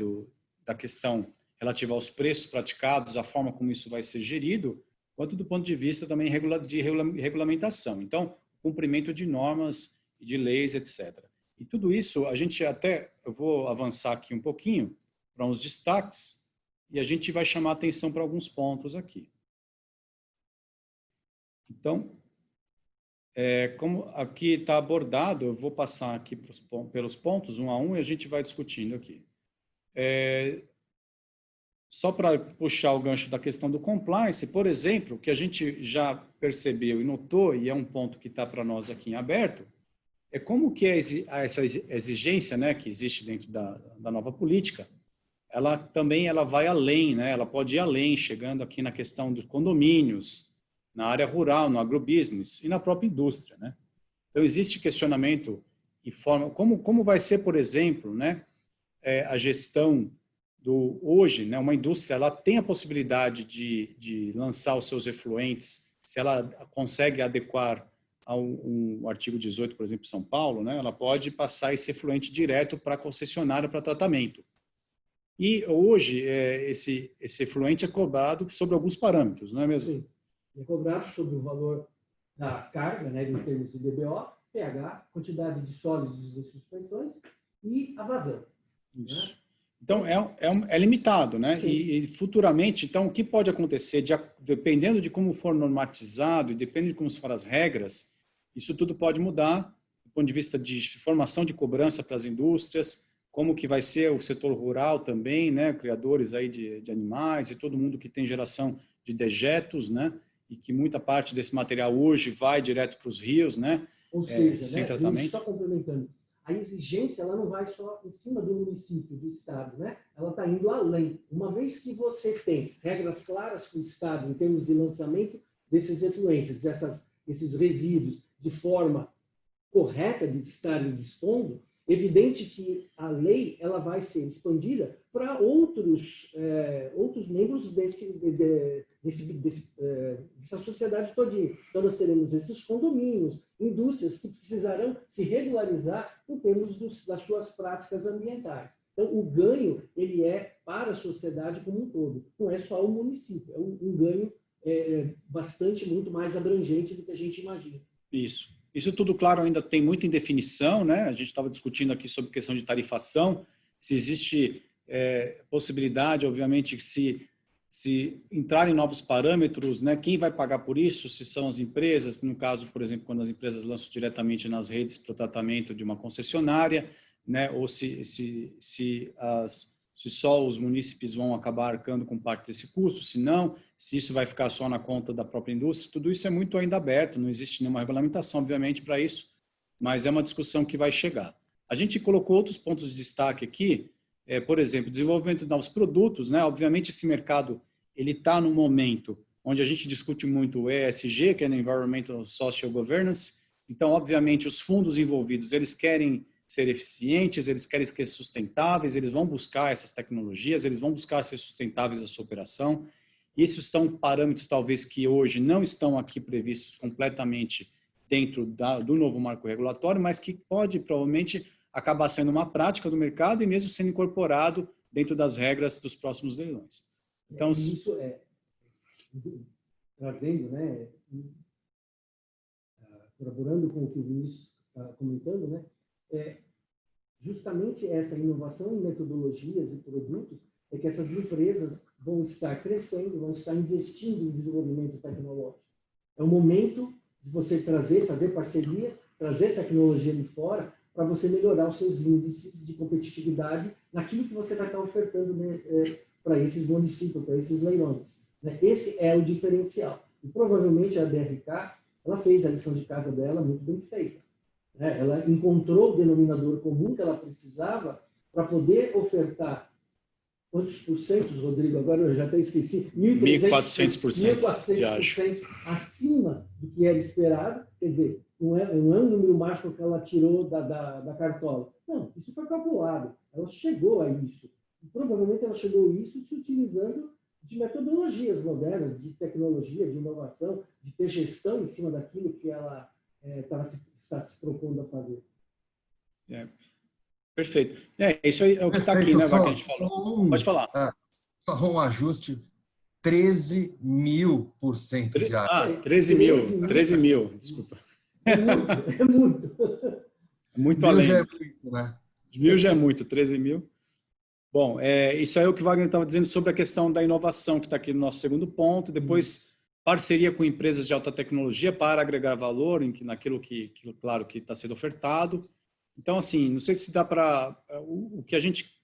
da questão relativa aos preços praticados, a forma como isso vai ser gerido, quanto do ponto de vista também de regulamentação. Então, cumprimento de normas, de leis, etc. E tudo isso, eu vou avançar aqui um pouquinho para uns destaques e a gente vai chamar atenção para alguns pontos aqui. Então, como aqui está abordado, eu vou passar aqui pelos pontos, um a um, e a gente vai discutindo aqui. Só para puxar o gancho da questão do compliance, por exemplo, que a gente já percebeu e notou, e é um ponto que está para nós aqui em aberto, é como que essa exigência, né, que existe dentro da nova política, ela vai além, né, ela pode ir além, chegando aqui na questão dos condomínios, na área rural, no agrobusiness e na própria indústria, né? Então, existe questionamento e forma, como vai ser, por exemplo, né, a gestão hoje, né, uma indústria, ela tem a possibilidade de lançar os seus efluentes, se ela consegue adequar ao artigo 18, por exemplo, São Paulo, né, ela pode passar esse efluente direto para a concessionária para tratamento. E hoje, esse efluente é cobrado sobre alguns parâmetros, não é mesmo? Sim, é cobrado sobre o valor da carga, né, em termos de DBO, pH, quantidade de sólidos e suspensões e a vazão. Isso. Né? Então, é limitado, né? E futuramente, então, o que pode acontecer, dependendo de como for normatizado e dependendo de como for as regras, isso tudo pode mudar do ponto de vista de formação de cobrança para as indústrias, como que vai ser o setor rural também, né? Criadores aí de animais e todo mundo que tem geração de dejetos, né? E que muita parte desse material hoje vai direto para os rios, né? Ou seja, sem né, tratamento. só complementando, a exigência ela não vai só em cima do município, do Estado, né? Ela está indo além. Uma vez que você tem regras claras para o Estado em termos de lançamento desses efluentes, esses resíduos, de forma correta de estarem dispondo, evidente que a lei ela vai ser expandida para outros membros dessa sociedade todinha. Então, nós teremos esses condomínios, indústrias que precisarão se regularizar em termos das suas práticas ambientais. Então, o ganho ele é para a sociedade como um todo, não é só o município, é um ganho bastante, muito mais abrangente do que a gente imagina. Isso tudo, claro, ainda tem muita indefinição, né? A gente estava discutindo aqui sobre questão de tarifação, se existe possibilidade, obviamente, que se entrarem novos parâmetros, né? Quem vai pagar por isso? Se são as empresas, no caso, por exemplo, quando as empresas lançam diretamente nas redes para o tratamento de uma concessionária, né? Ou se só os munícipes vão acabar arcando com parte desse custo, se não, se isso vai ficar só na conta da própria indústria, tudo isso é muito ainda aberto, não existe nenhuma regulamentação, obviamente, para isso, mas é uma discussão que vai chegar. A gente colocou outros pontos de destaque aqui, por exemplo, desenvolvimento de novos produtos, né? Obviamente esse mercado ele está num momento onde a gente discute muito o ESG, que é o Environmental Social Governance, então, obviamente, os fundos envolvidos, eles querem ser eficientes, eles querem ser sustentáveis, eles vão buscar essas tecnologias, eles vão buscar ser sustentáveis a sua operação. Esses são parâmetros, talvez, que hoje não estão aqui previstos completamente dentro do novo marco regulatório, mas que pode, provavelmente, acabar sendo uma prática do mercado e mesmo sendo incorporado dentro das regras dos próximos leilões. Então, isso trazendo, né, colaborando com o que o Vinícius está comentando, né, justamente essa inovação em metodologias e produtos é que essas empresas vão estar crescendo, vão estar investindo em desenvolvimento tecnológico. É o momento de você fazer parcerias, trazer tecnologia de fora para você melhorar os seus índices de competitividade naquilo que você vai estar ofertando, né, para esses municípios, para esses leilões. Né? Esse é o diferencial. E provavelmente a BRK ela fez a lição de casa dela muito bem feita. Ela encontrou o denominador comum que ela precisava para poder ofertar quantos porcentos, Rodrigo? Agora eu já até esqueci. 1.400% acima do que era esperado. Quer dizer, não é um número mágico que ela tirou da cartola. Não, isso foi calculado. Ela chegou a isso. E provavelmente ela chegou a isso se utilizando de metodologias modernas, de tecnologia, de inovação, de ter gestão em cima daquilo que ela está se propondo a fazer. Perfeito. Isso aí é o que está aqui, né, que a gente falou. Pode falar. Só um ajuste, 13.000% de área. 13 mil, desculpa. É muito. Muito mil além. Já é muito, né? 1.000 já é muito, 13 mil. Bom, isso aí é o que o Wagner estava dizendo sobre a questão da inovação, que está aqui no nosso segundo ponto. Depois, parceria com empresas de alta tecnologia para agregar valor naquilo que, claro, que está sendo ofertado. Então, assim, não sei se dá para... O que a gente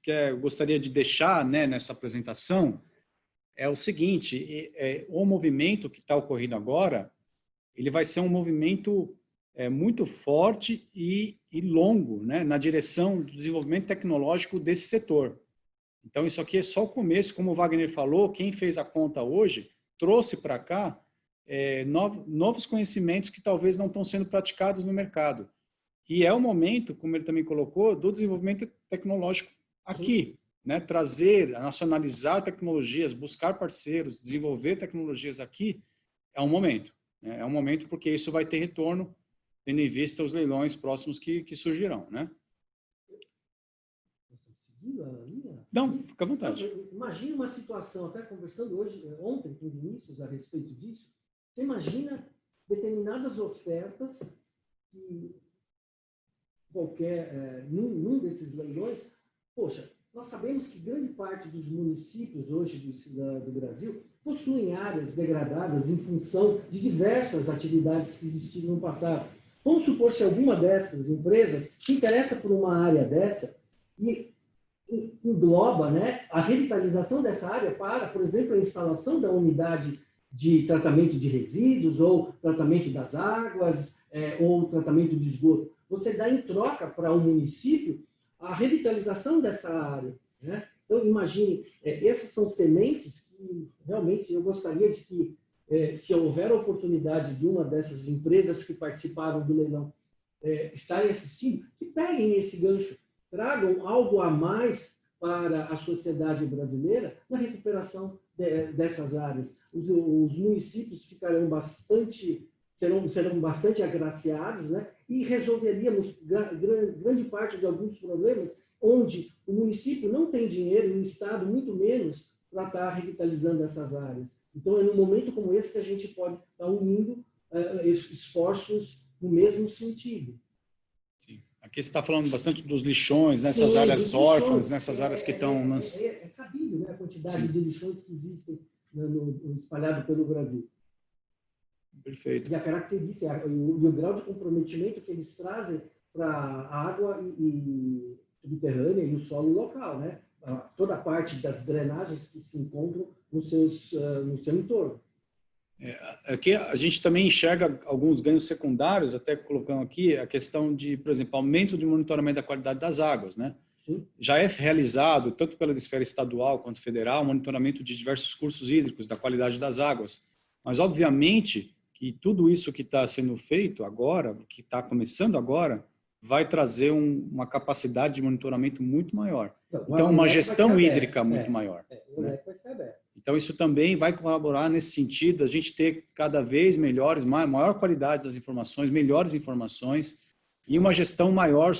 gostaria de deixar, né, nessa apresentação é o seguinte, o movimento que está ocorrendo agora, ele vai ser um movimento muito forte e longo, né, na direção do desenvolvimento tecnológico desse setor. Então, isso aqui é só o começo, como o Wagner falou, quem fez a conta hoje trouxe para cá novos conhecimentos que talvez não estão sendo praticados no mercado. E é o momento, como ele também colocou, do desenvolvimento tecnológico aqui, né? Trazer, nacionalizar tecnologias, buscar parceiros, desenvolver tecnologias aqui, é um momento. Né? É um momento porque isso vai ter retorno, tendo em vista os leilões próximos que surgirão, né? Não, fica à vontade. Imagina uma situação, até conversando ontem com o Vinícius a respeito disso, você imagina determinadas ofertas que num desses leilões, poxa, nós sabemos que grande parte dos municípios hoje do Brasil possuem áreas degradadas em função de diversas atividades que existiram no passado. Vamos supor se alguma dessas empresas se interessa por uma área dessa e engloba, né, a revitalização dessa área para, por exemplo, a instalação da unidade de tratamento de resíduos ou tratamento das águas ou tratamento de esgoto. Você dá em troca para o município a revitalização dessa área. Né? Então, imagine, essas são sementes que realmente eu gostaria de que, se houver a oportunidade de uma dessas empresas que participaram do leilão estarem assistindo, que peguem esse gancho, tragam algo a mais para a sociedade brasileira na recuperação dessas áreas. Os municípios serão bastante agraciados, né? E resolveríamos grande parte de alguns problemas onde o município não tem dinheiro e o Estado muito menos para estar revitalizando essas áreas. Então, é num momento como esse que a gente pode estar unindo esforços no mesmo sentido. Sim. Aqui você está falando bastante dos lixões, nessas Sim, áreas dos órfãs, lixões. nessas áreas que estão... É sabido, né, a quantidade Sim. de lixões que existem espalhado pelo Brasil. Perfeito. E a característica, e o grau de comprometimento que eles trazem para a água subterrânea e o solo local, né? Toda a parte das drenagens que se encontram no seu entorno. Aqui a gente também enxerga alguns ganhos secundários, até colocando aqui a questão de, por exemplo, aumento de monitoramento da qualidade das águas, né? Sim. Já é realizado, tanto pela esfera estadual quanto federal, monitoramento de diversos cursos hídricos, da qualidade das águas. Mas, obviamente, que tudo isso que está sendo feito agora, que está começando agora, vai trazer uma capacidade de monitoramento muito maior. Então, uma gestão hídrica muito maior. O leque vai ser aberto. Então, isso também vai colaborar nesse sentido, a gente ter cada vez maior qualidade das informações, melhores informações e uma gestão maior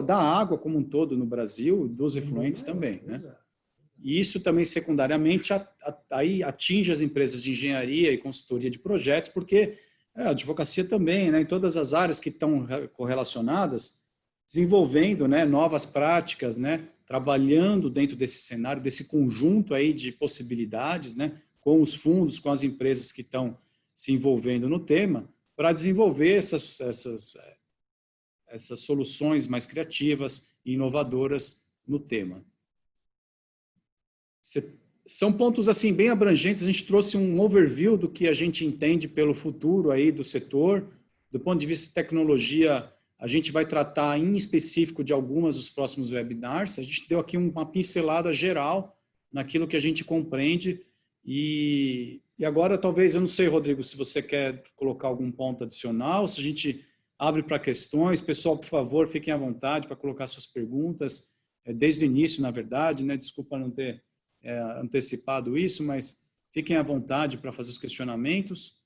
da água como um todo no Brasil, dos efluentes também, né? E isso também, secundariamente, aí atinge as empresas de engenharia e consultoria de projetos, porque a advocacia também, né, em todas as áreas que estão correlacionadas, desenvolvendo, né, novas práticas, né, trabalhando dentro desse cenário, desse conjunto aí de possibilidades, né, com os fundos, com as empresas que estão se envolvendo no tema, para desenvolver essas soluções mais criativas e inovadoras no tema. São pontos assim bem abrangentes, a gente trouxe um overview do que a gente entende pelo futuro aí do setor. Do ponto de vista de tecnologia, a gente vai tratar em específico de algumas dos próximos webinars. A gente deu aqui uma pincelada geral naquilo que a gente compreende e agora talvez, eu não sei, Rodrigo, se você quer colocar algum ponto adicional, se a gente abre para questões. Pessoal, por favor, fiquem à vontade para colocar suas perguntas, desde o início, na verdade, né? Desculpa não ter antecipado isso, mas fiquem à vontade para fazer os questionamentos.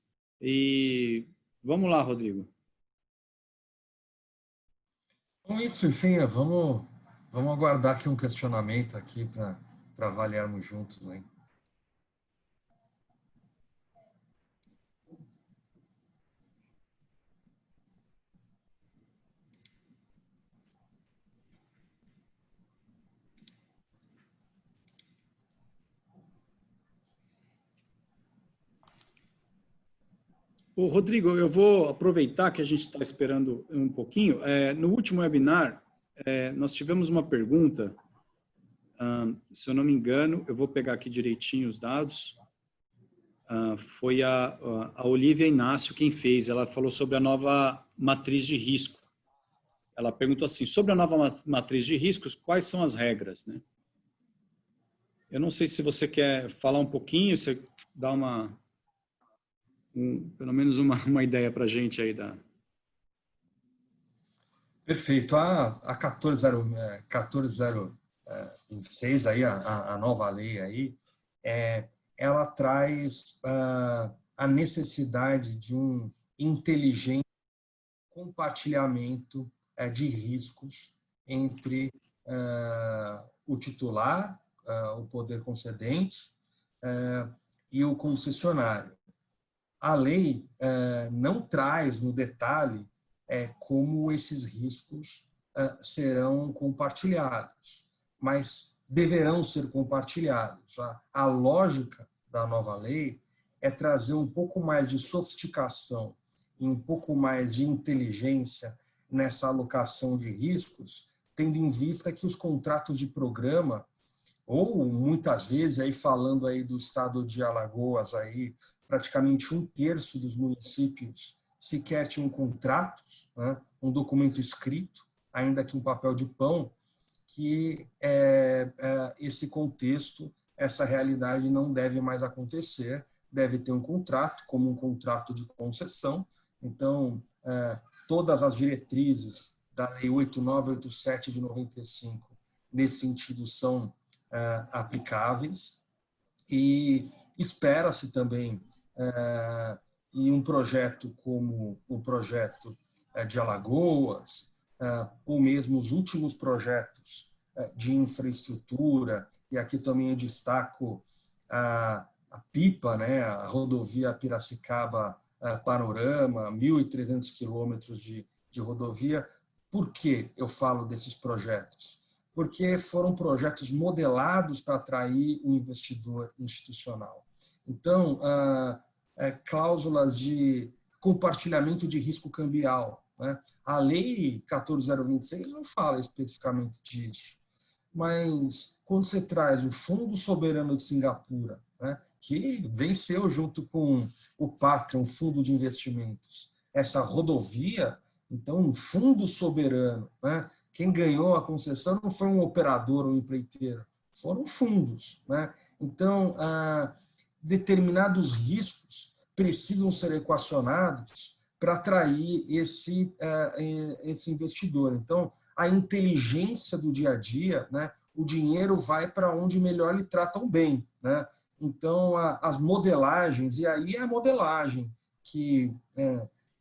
E vamos lá, Rodrigo. Com isso, enfim, vamos aguardar aqui um questionamento aqui para avaliarmos juntos, né? Ô, Rodrigo, eu vou aproveitar que a gente está esperando um pouquinho. No último webinar, nós tivemos uma pergunta, se eu não me engano, eu vou pegar aqui direitinho os dados, foi a Olivia Inácio quem fez, ela falou sobre a nova matriz de risco. Ela perguntou assim, sobre a nova matriz de riscos, quais são as regras, né? Eu não sei se você quer falar um pouquinho, você dá pelo menos uma ideia para a gente aí da... Perfeito. A 1406, aí, a nova lei aí, ela traz a necessidade de um inteligente compartilhamento de riscos entre o titular, o poder concedente e o concessionário. A lei não traz no detalhe como esses riscos serão compartilhados, mas deverão ser compartilhados. A lógica da nova lei é trazer um pouco mais de sofisticação e um pouco mais de inteligência nessa alocação de riscos, tendo em vista que os contratos de programa, ou muitas vezes, aí falando aí do estado de Alagoas, aí, praticamente 1/3 dos municípios sequer tinham contratos, né, um documento escrito, ainda que um papel de pão, que esse contexto, essa realidade não deve mais acontecer, deve ter um contrato, como um contrato de concessão. Então, todas as diretrizes da Lei 8987 de 95, nesse sentido, são aplicáveis. E espera-se também, em um projeto como o projeto de Alagoas, ou mesmo os últimos projetos de infraestrutura, e aqui também eu destaco a PIPA, né, a rodovia Piracicaba-Panorama, 1.300 quilômetros de rodovia. Por que eu falo desses projetos? Porque foram projetos modelados para atrair o investidor institucional. Então, cláusulas de compartilhamento de risco cambial, né? A Lei 14.026 não fala especificamente disso, mas quando você traz o Fundo Soberano de Singapura, né, que venceu junto com o Pátria, um fundo de investimentos, essa rodovia, então um fundo soberano, né? Quem ganhou a concessão não foi um operador ou um empreiteiro, foram fundos, né? Então, determinados riscos precisam ser equacionados para atrair esse investidor. Então, a inteligência do dia a dia, né? O dinheiro vai para onde melhor lhe tratam bem, né? Então, as modelagens, e aí a modelagem que,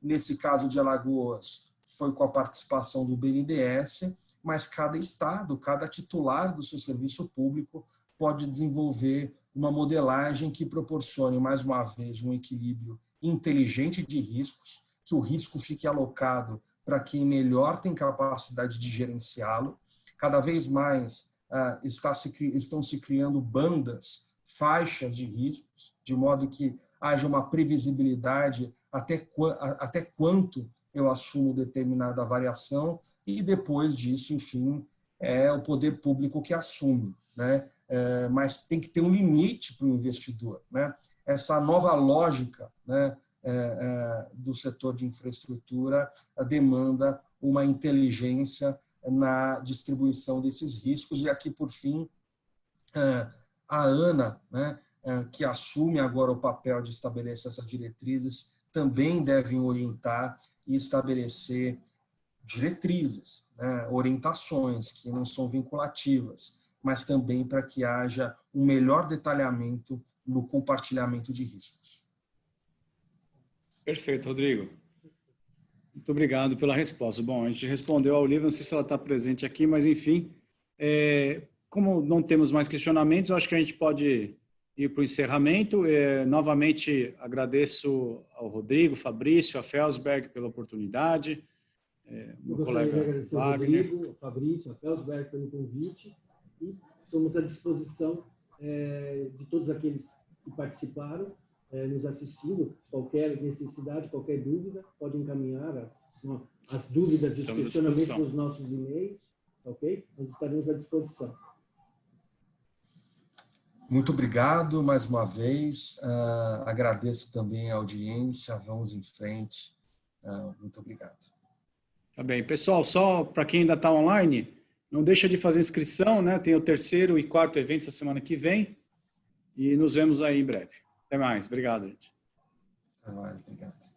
nesse caso de Alagoas, foi com a participação do BNDES, mas cada estado, cada titular do seu serviço público pode desenvolver uma modelagem que proporcione, mais uma vez, um equilíbrio inteligente de riscos, que o risco fique alocado para quem melhor tem capacidade de gerenciá-lo. Cada vez mais estão se criando bandas, faixas de riscos, de modo que haja uma previsibilidade até quanto eu assumo determinada variação, e depois disso, enfim, é o poder público que assume, né? Mas tem que ter um limite para o investidor, né? Essa nova lógica, né, do setor de infraestrutura demanda uma inteligência na distribuição desses riscos. E aqui, por fim, a ANA, né, que assume agora o papel de estabelecer essas diretrizes, também devem orientar e estabelecer diretrizes, né, orientações que não são vinculativas, mas também para que haja um melhor detalhamento no compartilhamento de riscos. Perfeito, Rodrigo. Muito obrigado pela resposta. Bom, a gente respondeu ao Olivia, não sei se ela está presente aqui, mas enfim, como não temos mais questionamentos, eu acho que a gente pode ir para o encerramento. Novamente, agradeço ao Rodrigo, Fabrício, a Felsberg pela oportunidade, meu colega Wagner. Ao Rodrigo, ao Fabrício, a Felsberg pelo convite, e estamos à disposição de todos aqueles que participaram, nos assistindo. Qualquer necessidade, qualquer dúvida, pode encaminhar as dúvidas e os questionamentos nos nossos e-mails, ok? Nós estaremos à disposição. Muito obrigado mais uma vez. Agradeço também a audiência. Vamos em frente. Muito obrigado. Tá bem. Pessoal, só para quem ainda está online, não deixa de fazer inscrição, né? Tem o 3º e 4º evento essa semana que vem. E nos vemos aí em breve. Até mais. Obrigado, gente. Até mais. Obrigado.